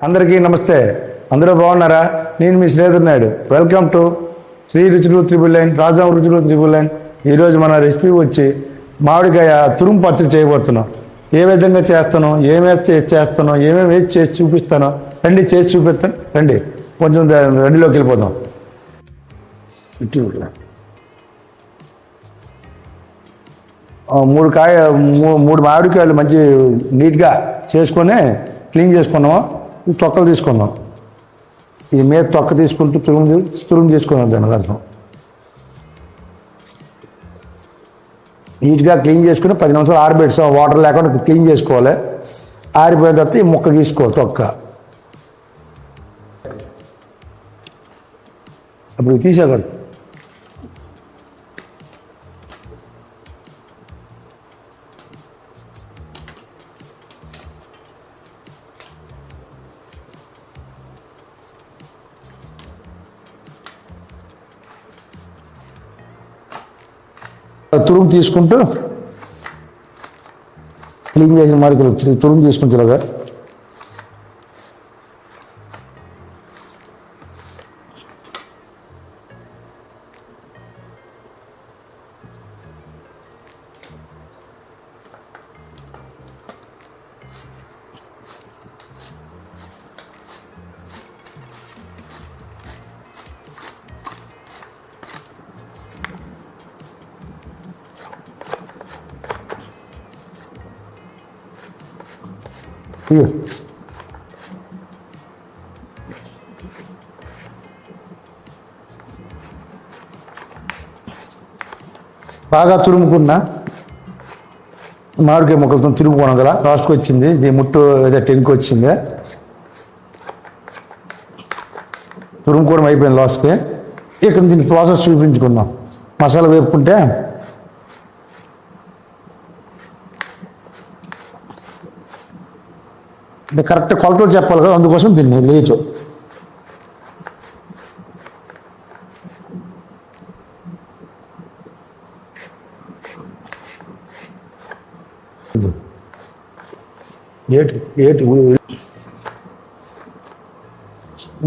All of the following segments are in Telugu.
అందరికీ నమస్తే. అందరూ బాగున్నారా? నేను మీ శ్రీధర్ నాయుడు. వెల్కమ్ టు శ్రీ రుచులు 999, రాజాం రుచులు 999. ఈరోజు మన రెసిపీ వచ్చి మామిడికాయ తురుము పచ్చడి చేయబోతున్నాం. ఏ విధంగా చేస్తానో, చేస్తానో, ఏమేమి వేసి చేసి చూపిస్తానో రండి, చేసి చూపిస్తాను. రండి, కొంచెం రెడీలోకి వెళ్ళిపోదాం. మూడు మామిడికాయలు మంచి నీట్గా చేసుకొని క్లీన్ చేసుకున్నాము. ఈ తొక్కలు తీసుకున్నాం. ఈ మీద తొక్క తీసుకుంటూ తురుము చేసుకున్నాం. దాని అర్థం నీట్గా క్లీన్ చేసుకుని 10 నిమిషాలు ఆరబెట్టాం. వాటర్ లేకుండా క్లీన్ చేసుకోవాలి. ఆరిపోయిన తర్వాత ఈ ముక్క తీసుకోవాలి, తొక్క. అప్పుడు తీసేవాడు. తురుము తీసుకుంటూ క్లీన్ చేసిన మాడికలు తురుము తీసుకుంటారుగా. బాగా తురుముకున్న మామిడికాయ ముక్కలతో తురుముకోవడం కదా. లాస్ట్కి వచ్చింది ఇది ముట్టు, ఏదో టెంకు వచ్చింది. తురుముకోవడం అయిపోయింది లాస్ట్కి. ఇక్కడ దీన్ని ప్రాసెస్ చూపించుకుందాం. మసాలా వేపుకుంటే కరెక్ట్ కొలతలు చెప్పాలి కదా, అందుకోసం దీన్ని లేచు.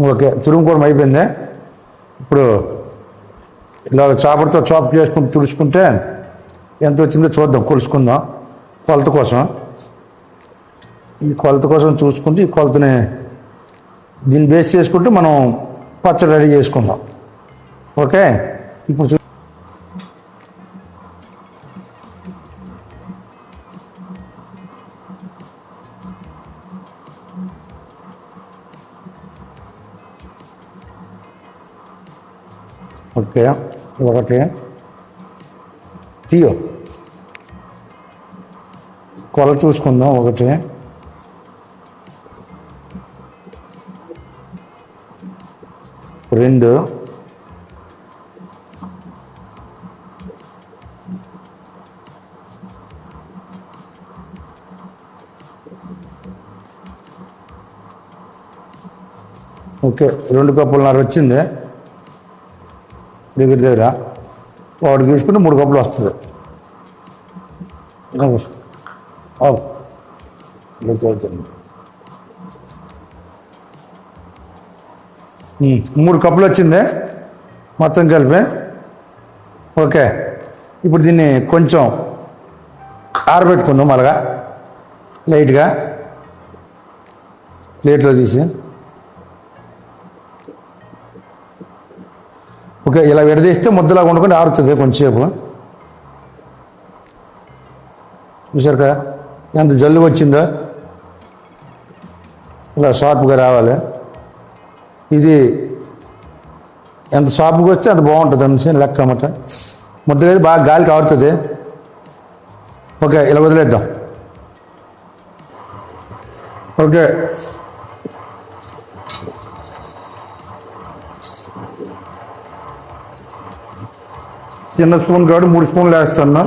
ఓకే, తురుముకోవడం అయిపోయింది. ఇప్పుడు ఇలా చాపడితో చాప్ చేసుకుని తుడుచుకుంటే ఎంత వచ్చిందో చూద్దాం, కొలుసుకుందాం. కొలత కోసం చూసుకుంటే ఈ కొలతని దీన్ని బేస్ చేసుకుంటూ మనం పచ్చడి రెడీ చేసుకుందాం. ఓకే, ఇప్పుడు ఓకే, ఒకటి తీయో కొల చూసుకుందాం. ఒకటి, రెండు, ఓకే 2 కప్పులున్నర వచ్చింది. దగ్గర ఒకటి తీసుకుంటే 3 కప్పులు వస్తుంది. 3 కప్పులు వచ్చింది మొత్తం కలిపి. ఓకే, ఇప్పుడు దీన్ని కొంచెం ఆరబెట్టుకుందాం. అలాగా లైట్గా ప్లేట్లో తీసి. ఓకే, ఇలా విడదీస్తే ముద్దలాగా వండుకొని ఆరుతుంది కొంచెంసేపు. చూసారు కదా ఎంత జల్లు వచ్చిందో. ఇలా షార్ప్గా రావాలి. ఇది ఎంత షార్ప్గా వస్తే అంత బాగుంటుంది అనేసి లెక్క అన్నమాట. ముద్ద బాగా గాలికి ఆరుతుంది. ఓకే, ఇలా వదిలేద్దాం. ఓకే, చిన్న స్పూన్ కాబట్టి 3 స్పూన్లు వేస్తాను.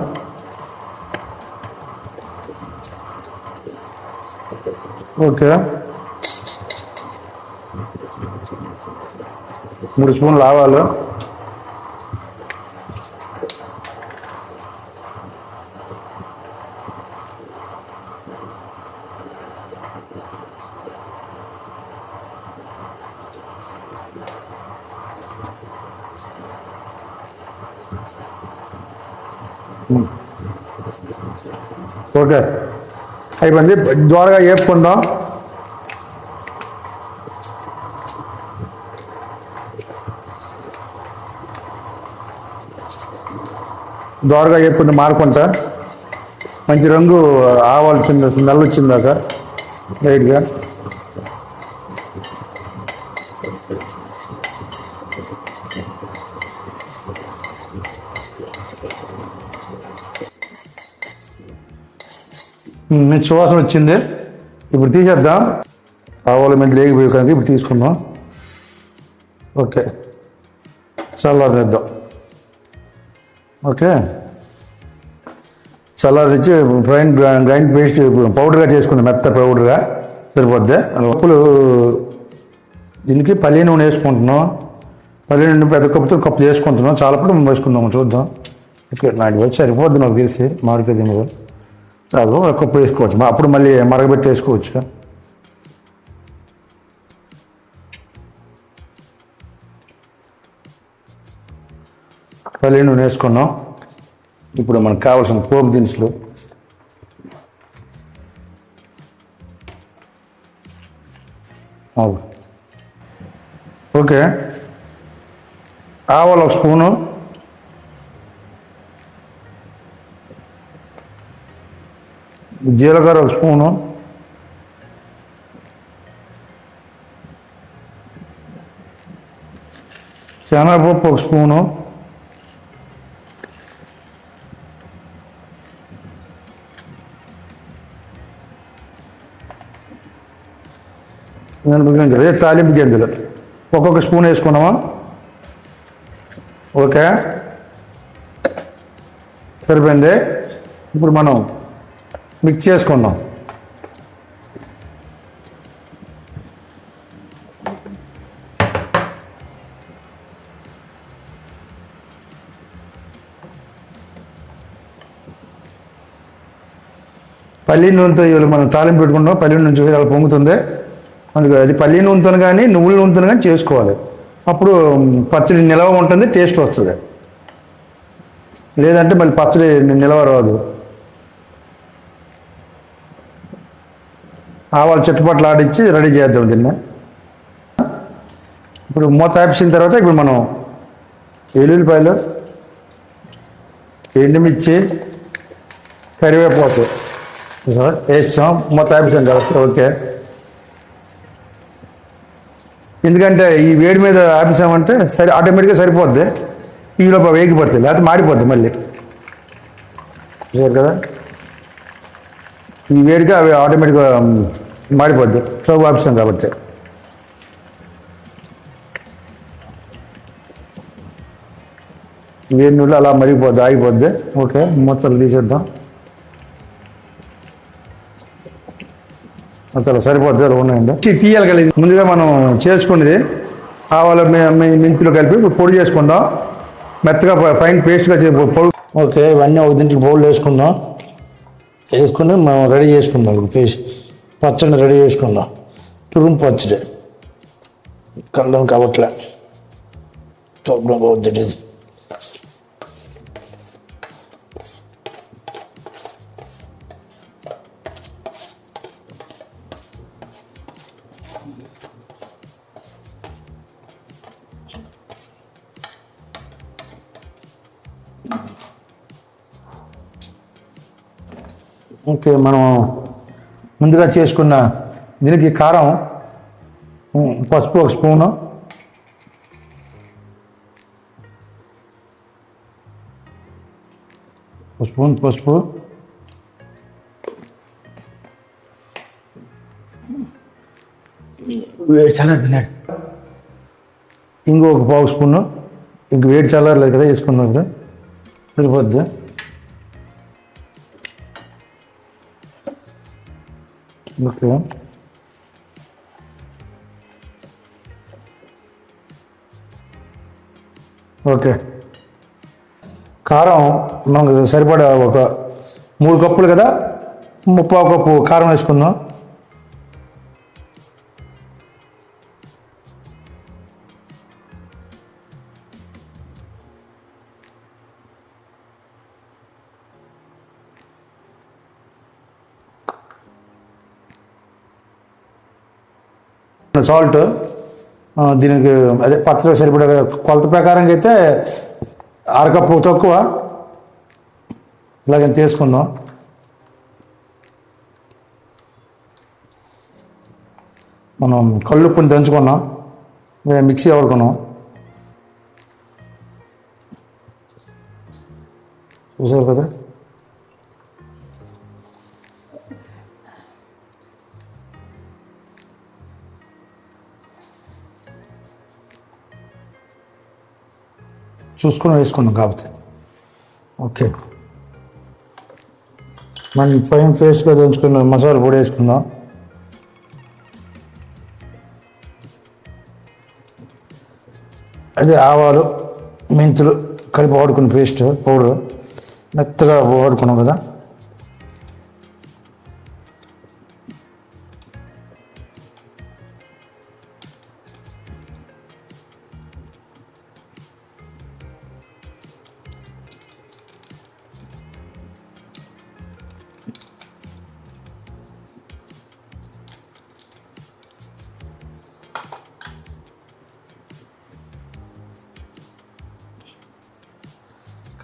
ఓకే, 3 స్పూన్లు ఆవాలు, ఓకే, అయిపోయింది. దోరగా వేపుకుందాం. దోరగా వేపుకుంటే మారుకుంటా మంచి రంగు ఆవాలు వచ్చింది, స్మెల్ వచ్చిందాక లైట్గా. సువాసన వచ్చింది. ఇప్పుడు తీసేద్దాం. ఆవాల మీద లేగిపోయి కనుక ఇప్పుడు తీసుకుందాం. ఓకే, చల్లారనిద్దాం. ఓకే, చల్లారించి గ్రైండ్ పేస్ట్ పౌడర్గా చేసుకుందాం. మెత్త పౌడర్గా సరిపోద్ది. ఉప్పులు దీనికి పల్లి నూనె వేసుకుంటున్నాం. పల్లి నూనె పెద్ద కప్పుతో కప్పు చేసుకుంటున్నాం. చాలా కూడా వేసుకుందాం, చూద్దాం. ఓకే, నాకు వచ్చి సరిపోద్ది నాకు తెలిసి. మామిడికాయ తినదు కాదు, ఒక కప్పు వేసుకోవచ్చు. అప్పుడు మళ్ళీ మరగబెట్టి వేసుకోవచ్చు. పల్లి నూనె వేసుకున్నాం. ఇప్పుడు మనకు కావాల్సిన పోపు దినుసులు. ఓకే, ఆవాలు 1 స్పూను, జీలకర్ర 1 స్పూను, శనగపప్పు 1 స్పూను, గింజలు, అదే తాలింపు గింజలు ఒక్కొక్క స్పూన్ వేసుకున్నామా. ఓకే, సరిపోయింది. ఇప్పుడు మనం మిక్స్ చేసుకుందాం. పల్లి నూనెతో ఇవాళ మనం తాలింపు పెట్టుకుంటాం. పల్లి నూనె చూసి అలా పొంగుతుంది. అందుకే అది పల్లి నూనెతో కానీ నువ్వుల నూనెతో కానీ చేసుకోవాలి. అప్పుడు పచ్చడి నిలవ ఉంటుంది, టేస్ట్ వస్తుంది. లేదంటే మళ్ళీ పచ్చడి నిలవ రాదు. ఆవాలు చుట్టుపట్లు ఆడించి రెడీ చేద్దాం దీన్ని. ఇప్పుడు మూత ఆపించిన తర్వాత ఇప్పుడు మనం ఎల్లుల్లిపాయలు, ఎండుమిర్చి, కరివేపాకు వేస్తాం. మూత ఆపించాం కదా. ఓకే, ఎందుకంటే ఈ వేడి మీద ఆపించామంటే ఆటోమేటిక్గా సరిపోద్ది. ఈ లోపల వేగిపోతుంది, లేకపోతే మాడిపోద్ది మళ్ళీ. కదా, ఈ వేడిగా అవి ఆటోమేటిక్గా మాడిపోద్ది. స్టవ్ ఆప్షన్ కాబట్టి. వేడి నూనెలో అలా మరిగిపోద్ది, ఆగిపోద్ది. ఓకే, మొత్తం తీసేద్దాం. అలా సరిపోద్ది, అలా ఉన్నాయండి. తీయాలి కలిగి ముందుగా మనం చేసుకునేది ఆవాల మెంతులు కలిపి పొడి చేసుకుందాం. మెత్తగా ఫైన్ పేస్ట్గా పొడి. ఓకే, ఇవన్నీ ఒక దీంట్లో బౌల్ వేసుకుందాం. వేసుకుని మనం రెడీ చేసుకుందాం. పేస్ట్ పచ్చడి రెడీ చేసుకుందాం. తురుము పచ్చడి కళ్ళం కావట్లే చూడడం బాగుంది. ఓకే, మనం ముందుగా చేసుకున్న దీనికి కారం, పసుపు 1 స్పూను, పసుపు, వేడి చల్లారి ఇంకొక 1/2 స్పూను. ఇంక వేడి చల్లారలేదు కదా, వేసుకున్నాం కదా, సరిపోద్ది. ఓకే, ఓకే, కారం మనకు సరిపడా ఒక 3 కప్పులు కదా, 3/4 కప్పు కారం వేసుకుందాం. సాల్ట్ దీనికి అదే పచ్చడి సరిపడే కొలత ప్రకారంగా అయితే అరకప్పు తక్కువ ఇలాగ తీసుకుందాం. మనం కళ్ళుప్పుని దంచుకున్నాం, మిక్సీ ఆడుకున్నాం. చూసారు కదా, చూసుకొని వేసుకున్నాం కాకపోతే. ఓకే, మనం ఫైన్ పేస్ట్గా దంచుకున్న మసాలా పొడి వేసుకుందాం. అదే ఆవాలు మెంతులు కలిపి వాడుకున్న పేస్ట్ పౌడర్ మెత్తగా వాడుకున్నాం కదా.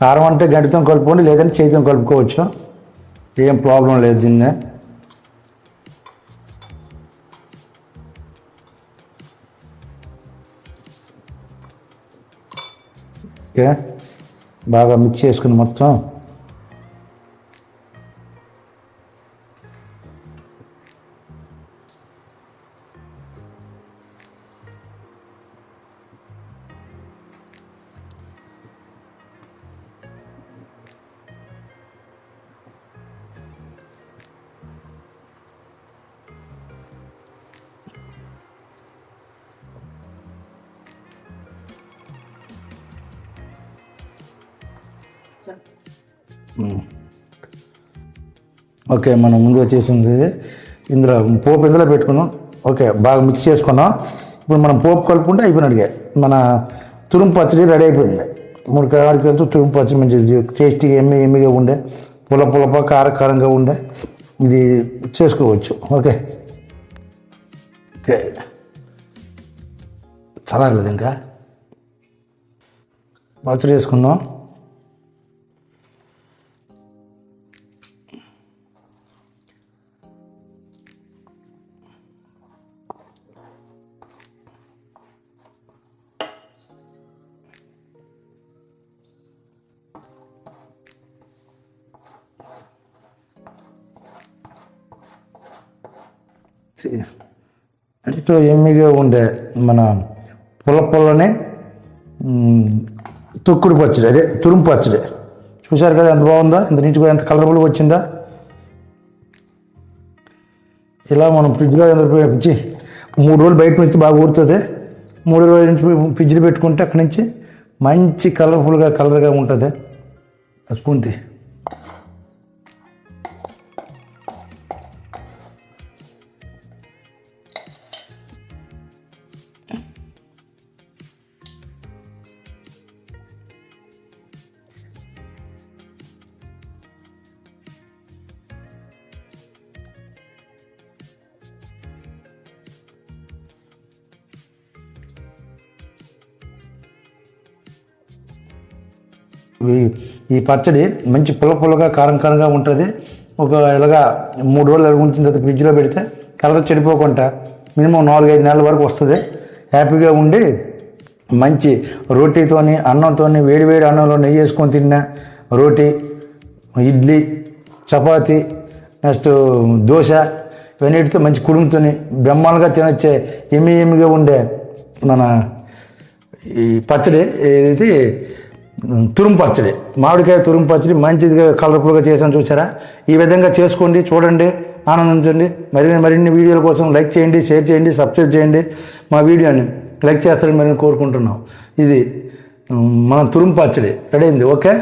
కారం అంటే గంటితో కలుపుకోండి, లేదంటే చేతితో కలుపుకోవచ్చు, ఏం ప్రాబ్లం లేదు దీన్ని. ఓకే, బాగా మిక్స్ చేసుకుని మొత్తం ఓకే. మనం ముందుగా చేసింది ఇందులో పోపు ఇందులో పెట్టుకున్నాం. ఓకే, బాగా మిక్స్ చేసుకున్నాం. ఇప్పుడు మనం పోపు కలుపుకుంటే అయిపోయినట్టుగా మన తురుము పచ్చడి రెడీ అయిపోయింది. 3 కారకాలతో తురుము పచ్చడి మంచి టేస్టీగా ఎమ్మిగా ఉండే, పులప కారంగా ఉండే ఇది చేసుకోవచ్చు. ఓకే ఓకే, చల్లారలేదు ఇంకా. పచ్చడి వేసుకుందాం. ఎంతో ఎమ్మిగా ఉండే మన పుల్లనే తొక్కుడు పచ్చడి, అదే తురుము పచ్చడి. చూశారు కదా ఎంత బాగుందా, ఎంత నీట్గా, ఎంత కలర్ఫుల్గా వచ్చిందా. ఇలా మనం ఫ్రిడ్జ్లో 3 రోజులు బయట నుంచి బాగా ఊరుతుంది. 3 రోజుల నుంచి ఫ్రిడ్జ్లో పెట్టుకుంటే అక్కడి నుంచి మంచి కలర్గా ఉంటుంది. స్పూన్ తీ. ఈ పచ్చడి మంచి పుల్లగా కారంగా ఉంటుంది. ఇలాగా 3 రోజులు ఉంచిన తర్వాత ఫ్రిడ్జ్లో పెడితే కలర్ చెడిపోకుండా మినిమం 4-5 నెలల వరకు వస్తుంది. హ్యాపీగా ఉండి మంచి రోటీతోని, అన్నంతోని, వేడి అన్నంలో నెయ్యి వేసుకొని తిన్న రోటీ, ఇడ్లీ, చపాతి, నెక్స్ట్ దోశ, ఇవన్నిటితో మంచి కుడుముతోని బ్రహ్మాండంగా తినొచ్చే ఎమ్మిగా ఉండే మన ఈ పచ్చడి ఏదైతే తురుము పచ్చడి, మామిడికాయ తురుము పచ్చడి మంచిదిగా కలర్ఫుల్గా చేసాను. చూసారా, ఈ విధంగా చేసుకోండి, చూడండి, ఆనందించండి. మరిన్ని వీడియోల కోసం లైక్ చేయండి, షేర్ చేయండి, సబ్స్క్రైబ్ చేయండి. మా వీడియోని లైక్ చేస్తారని కోరుకుంటున్నాం. ఇది మన తురుము పచ్చడి రెడీ అయింది. ఓకే.